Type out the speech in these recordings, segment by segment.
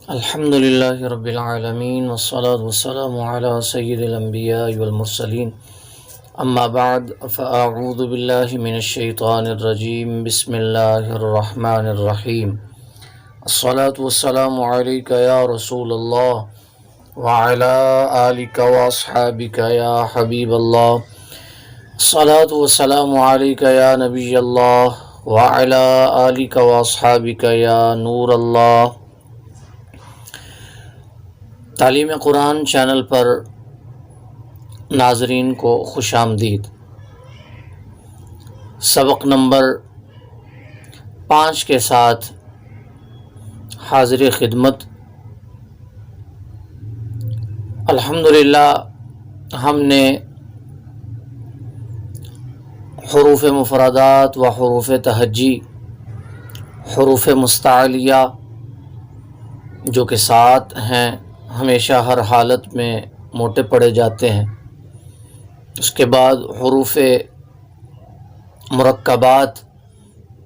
الحمد لله رب العالمين والصلاة والسلام على سيد الأنبياء والمرسلين أما بعد فأعوذ بالله من الشيطان الرجيم بسم الله الرحمن الرحيم الصلاة والسلام عليك يا رسول الله وعلى آلك وأصحابك يا حبيب الله الصلاة والسلام عليك يا نبي الله وعلى آلك وأصحابك يا نور الله۔ تعلیم قرآن چینل پر ناظرین کو خوش آمدید۔ سبق نمبر 5 کے ساتھ حاضر خدمت۔ الحمدللہ ہم نے حروف مفردات و حروف تہجی، حروف مستعلیہ جو کہ 7 ہیں، ہمیشہ ہر حالت میں موٹے پڑے جاتے ہیں۔ اس کے بعد حروف مرکبات،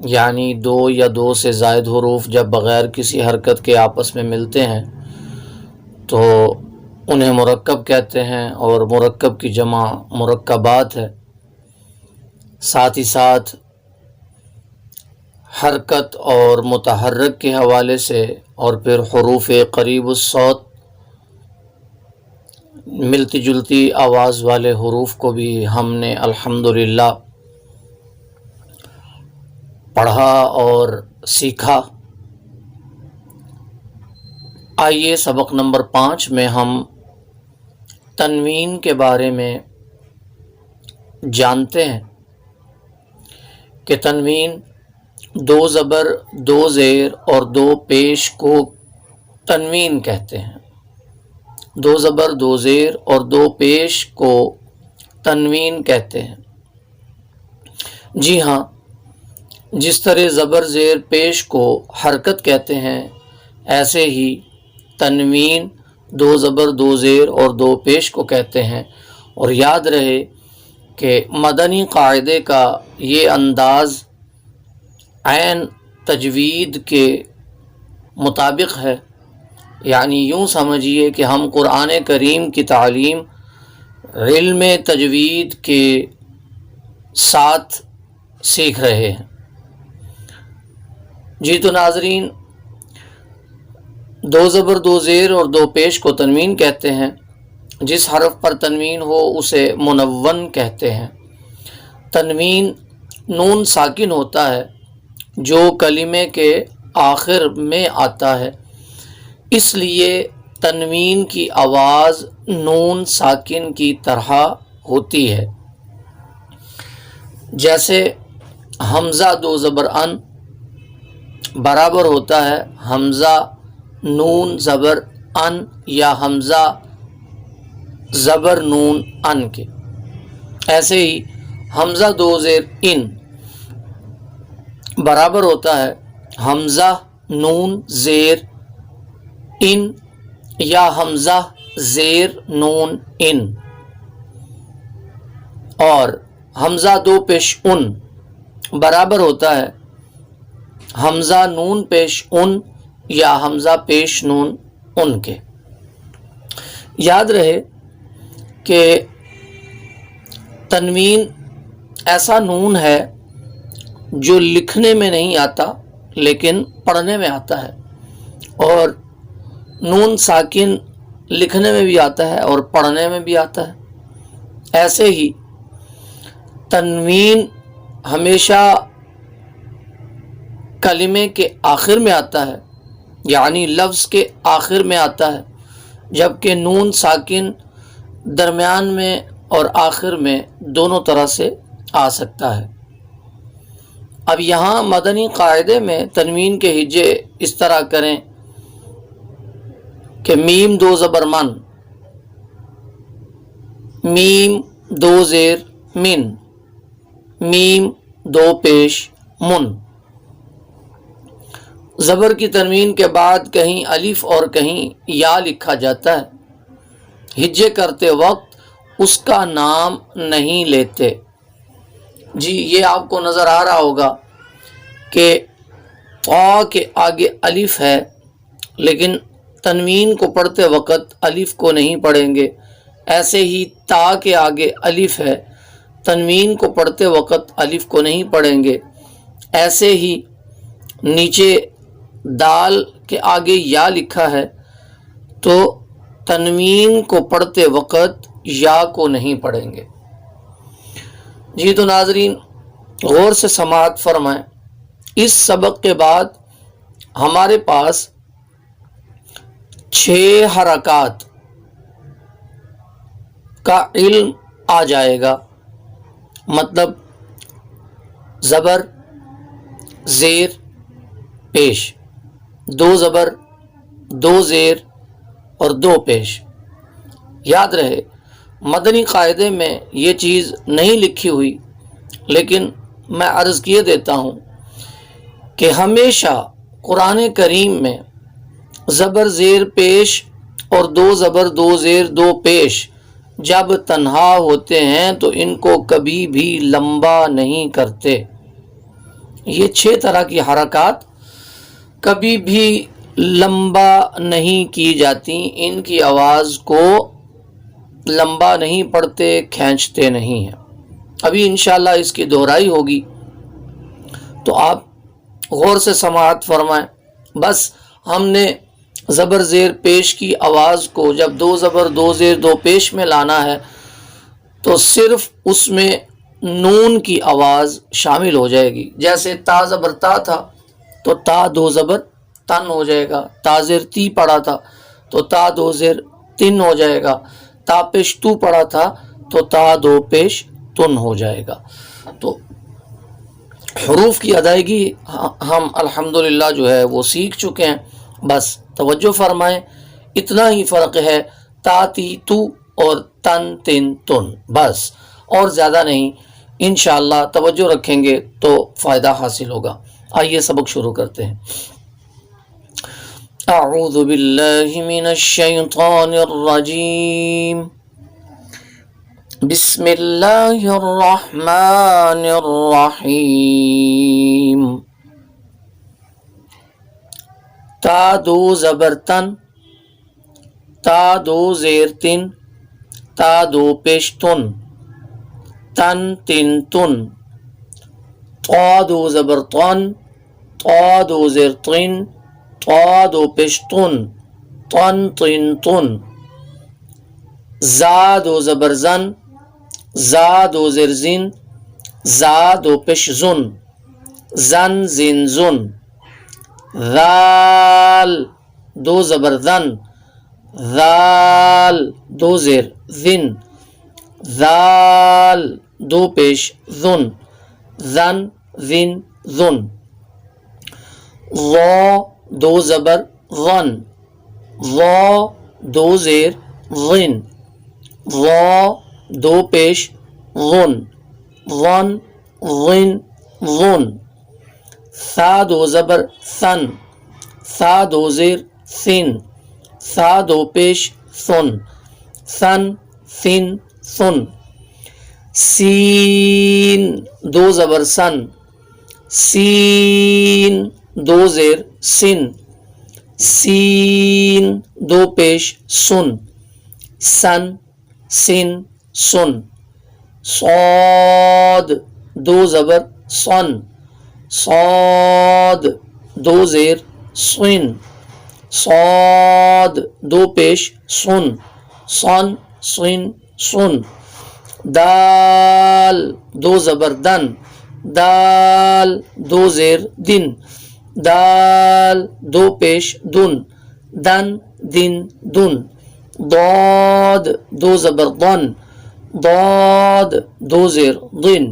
یعنی 2 یا 2 سے زائد حروف جب بغیر کسی حرکت کے آپس میں ملتے ہیں تو انہیں مرکب کہتے ہیں، اور مرکب کی جمع مرکبات ہے۔ ساتھ ہی ساتھ حرکت اور متحرک کے حوالے سے، اور پھر حروف قریب الصوت، ملتی جلتی آواز والے حروف کو بھی ہم نے الحمدللہ پڑھا اور سیکھا۔ آئیے سبق نمبر 5 میں ہم تنوین کے بارے میں جانتے ہیں کہ تنوین 2 زبر 2 زیر اور 2 پیش کو تنوین کہتے ہیں۔ 2 زبر 2 زیر اور 2 پیش کو تنوین کہتے ہیں۔ جی ہاں، جس طرح زبر زیر پیش کو حرکت کہتے ہیں، ایسے ہی تنوین 2 زبر 2 زیر اور 2 پیش کو کہتے ہیں۔ اور یاد رہے کہ مدنی قاعدے کا یہ انداز عین تجوید کے مطابق ہے، یعنی یوں سمجھیے کہ ہم قرآن کریم کی تعلیم علم تجوید کے ساتھ سیکھ رہے ہیں۔ جی تو ناظرین، 2 زبر 2 زیر اور 2 پیش کو تنوین کہتے ہیں۔ جس حرف پر تنوین ہو اسے منون کہتے ہیں۔ تنوین نون ساکن ہوتا ہے جو کلمے کے آخر میں آتا ہے، اس لیے تنوین کی آواز نون ساکن کی طرح ہوتی ہے۔ جیسے حمزہ 2 زبر ان برابر ہوتا ہے حمزہ نون زبر ان یا حمزہ زبر نون ان کے۔ ایسے ہی حمزہ 2 زیر ان برابر ہوتا ہے حمزہ نون زیر ان یا حمزہ زیر نون ان، اور حمزہ 2 پیش ان برابر ہوتا ہے حمزہ نون پیش ان یا حمزہ پیش نون ان کے۔ یاد رہے کہ تنوین ایسا نون ہے جو لکھنے میں نہیں آتا لیکن پڑھنے میں آتا ہے، اور نون ساکن لکھنے میں بھی آتا ہے اور پڑھنے میں بھی آتا ہے۔ ایسے ہی تنوین ہمیشہ کلمے کے آخر میں آتا ہے، یعنی لفظ کے آخر میں آتا ہے، جبکہ نون ساکن درمیان میں اور آخر میں دونوں طرح سے آ سکتا ہے۔ اب یہاں مدنی قاعدے میں تنوین کے ہجے اس طرح کریں کہ میم 2 زبر من، میم 2 زیر من، میم 2 پیش من۔ زبر کی تنوین کے بعد کہیں الف اور کہیں یا لکھا جاتا ہے، ہجے کرتے وقت اس کا نام نہیں لیتے۔ جی یہ آپ کو نظر آ رہا ہوگا کہ طا کے آگے الف ہے، لیکن تنوین کو پڑھتے وقت الف کو نہیں پڑھیں گے، ایسے ہی تا کے آگے الف ہے، تنوین کو پڑھتے وقت الف کو نہیں پڑھیں گے، ایسے ہی نیچے دال کے آگے یا لکھا ہے تو تنوین کو پڑھتے وقت یا کو نہیں پڑھیں گے۔ جی تو ناظرین غور سے سماعت فرمائیں، اس سبق کے بعد ہمارے پاس 6 حرکات کا علم آ جائے گا، مطلب زبر، زیر، پیش، 2 زبر، 2 زیر اور 2 پیش۔ یاد رہے مدنی قاعدے میں یہ چیز نہیں لکھی ہوئی، لیکن میں عرض کیے دیتا ہوں کہ ہمیشہ قرآن کریم میں زبر زیر پیش اور 2 زبر 2 زیر 2 پیش جب تنہا ہوتے ہیں تو ان کو کبھی بھی لمبا نہیں کرتے۔ یہ 6 طرح کی حرکات کبھی بھی لمبا نہیں کی جاتی، ان کی آواز کو لمبا نہیں پڑھتے، کھینچتے نہیں ہیں۔ ابھی انشاءاللہ اس کی دہرائی ہوگی تو آپ غور سے سماعت فرمائیں۔ بس ہم نے زبر زیر پیش کی آواز کو جب 2 زبر 2 زیر 2 پیش میں لانا ہے تو صرف اس میں نون کی آواز شامل ہو جائے گی۔ جیسے تا زبر تا تھا تو تا 2 زبر تن ہو جائے گا، تا زیر تی پڑا تھا تو تا 2 زیر تن ہو جائے گا، تا پیش تو پڑا تھا تو تا 2 پیش تن ہو جائے گا۔ تو حروف کی ادائیگی ہم الحمدللہ جو ہے وہ سیکھ چکے ہیں، بس توجہ فرمائیں، اتنا ہی فرق ہے تا تی تو اور تن تن تن، بس اور زیادہ نہیں۔ انشاءاللہ توجہ رکھیں گے تو فائدہ حاصل ہوگا۔ آئیے سبق شروع کرتے ہیں۔ اعوذ باللہ من الشیطان الرجیم، بسم اللہ الرحمن الرحیم۔ تا 2 زبر تن، تا 2 زیر تن، تا 2 پیش تن، تن تن تن، طا 2 زبر طن، طا 2 زیر طن، طا 2 پیش طن، طن طن طن، زا 2 زبر زن، زا 2 زیر زن، زا 2 پیش زن، زن زن زن، ذال 2 زبر ذن، ذال 2 زیر ذن، ذال 2 پیش ذن، ذن ذن ذن، ظا 2 زبر ظن، ظا 2 زیر ظن، ظا 2 پیش ظن، ظن ظن ظن، ثا 2 زبر ثن، ثا 2 زیر ثن، ثا 2 پیش ثن، ثن ثن ثن، سین 2 زبر سن، سین 2 زیر سن، سین 2 پیش سن، سن سن سن، صاد 2 زبر صن، صاد 2 زیر صن، صاد 2 پیش سن، صن صن سن، دال 2 زبر دن، دال 2 زیر دن، دال 2 پیش دن، دن دن دن، ضاد 2 زبر ضن، ضاد 2 زیر ضن،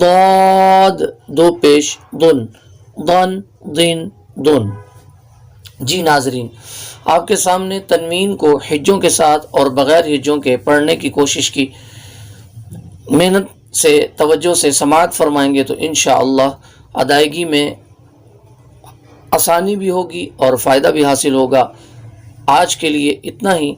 ضاد 2 پیش ضن، ضن ضن ضن۔ جی ناظرین آپ کے سامنے تنوین کو ہجوں کے ساتھ اور بغیر ہجوں کے پڑھنے کی کوشش کی، محنت سے توجہ سے سماعت فرمائیں گے تو انشاءاللہ ادائیگی میں آسانی بھی ہوگی اور فائدہ بھی حاصل ہوگا۔ آج کے لیے اتنا ہی۔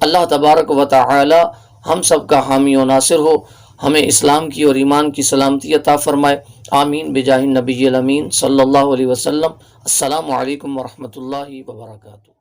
اللہ تبارک و تعالی ہم سب کا حامی و ناصر ہو، ہمیں اسلام کی اور ایمان کی سلامتی عطا فرمائے، آمین بجاہ النبی الامین صلی اللہ علیہ وسلم۔ السلام علیکم ورحمۃ اللہ وبرکاتہ۔